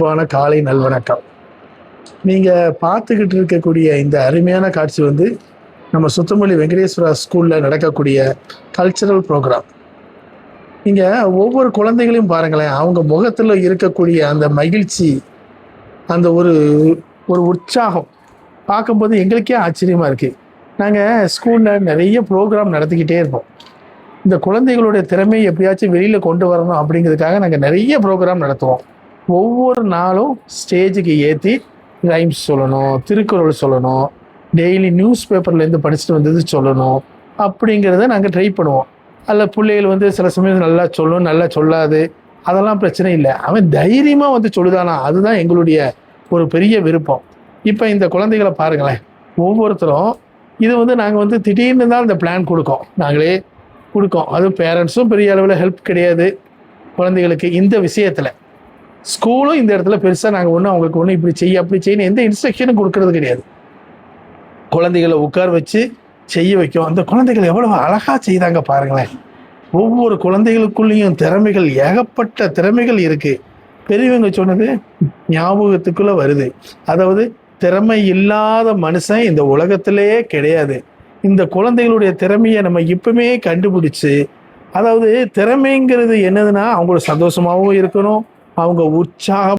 காலை நல்வணக்கம். நீங்க பார்த்துக்கிட்டு இருக்கக்கூடிய இந்த அருமையான காட்சி வந்து நம்ம சுத்தமல்லி வெங்கடேஸ்வரா ஸ்கூல்ல நடக்கக்கூடிய கல்ச்சரல் ப்ரோக்ராம். நீங்க ஒவ்வொரு குழந்தைகளையும் பாருங்களேன், அவங்க முகத்துல இருக்கக்கூடிய அந்த மகிழ்ச்சி, அந்த ஒரு ஒரு உற்சாகம் பார்க்கும்போது எங்களுக்கே ஆச்சரியமா இருக்கு. நாங்க ஸ்கூல்ல நிறைய ப்ரோக்ராம் நடத்திக்கிட்டே இருப்போம். இந்த குழந்தைகளுடைய திறமையை எப்படியாச்சும் வெளியில கொண்டு வரணும் அப்படிங்கிறதுக்காக நாங்க நிறைய ப்ரோக்ராம் நடத்துவோம். ஒவ்வொரு நாளும் ஸ்டேஜுக்கு ஏற்றி ரைம்ஸ் சொல்லணும், திருக்குறள் சொல்லணும், டெய்லி நியூஸ் பேப்பர்லேருந்து படிச்சுட்டு வந்தது சொல்லணும் அப்படிங்கிறத நாங்கள் ட்ரை பண்ணுவோம். அதில் பிள்ளைகள் வந்து சில சமயம் நல்லா சொல்லும், நல்லா சொல்லாது, அதெல்லாம் பிரச்சனை இல்லை. அவன் தைரியமாக வந்து சொல்லுதானா, அதுதான் எங்களுடைய ஒரு பெரிய விருப்பம். இப்போ இந்த குழந்தைகளை பாருங்களேன், ஒவ்வொருத்தரும் இது வந்து நாங்கள் வந்து திடீர்னு தான் இந்த பிளான் கொடுக்கோம், நாங்களே கொடுக்கோம். அதுவும் பேரண்ட்ஸும் பெரிய அளவில் ஹெல்ப் கிடையாது குழந்தைகளுக்கு இந்த விஷயத்தில். ஸ்கூலும் இந்த இடத்துல பெருசாக நாங்கள் ஒன்றும் அவங்களுக்கு ஒன்றும் இப்படி செய்ய அப்படி செய்யணும் எந்த இன்ஸ்ட்ரக்ஷனும் கொடுக்கறது கிடையாது. குழந்தைகளை உட்கார வச்சு செய்ய வைக்கும். அந்த குழந்தைகள் எவ்வளவு அழகாக செய்தாங்க பாருங்களேன். ஒவ்வொரு குழந்தைகளுக்குள்ளேயும் திறமைகள், ஏகப்பட்ட திறமைகள் இருக்குது. பெரியவங்க சொன்னது ஞாபகத்துக்குள்ளே வருது. அதாவது திறமை இல்லாத மனுஷன் இந்த உலகத்திலேயே கிடையாது. இந்த குழந்தைகளுடைய திறமையை நம்ம இப்பவுமே கண்டுபிடிச்சு, அதாவது திறமைங்கிறது என்னதுன்னா அவங்களோட சந்தோஷமாகவும் இருக்கணும், அவங்க உற்சாகம்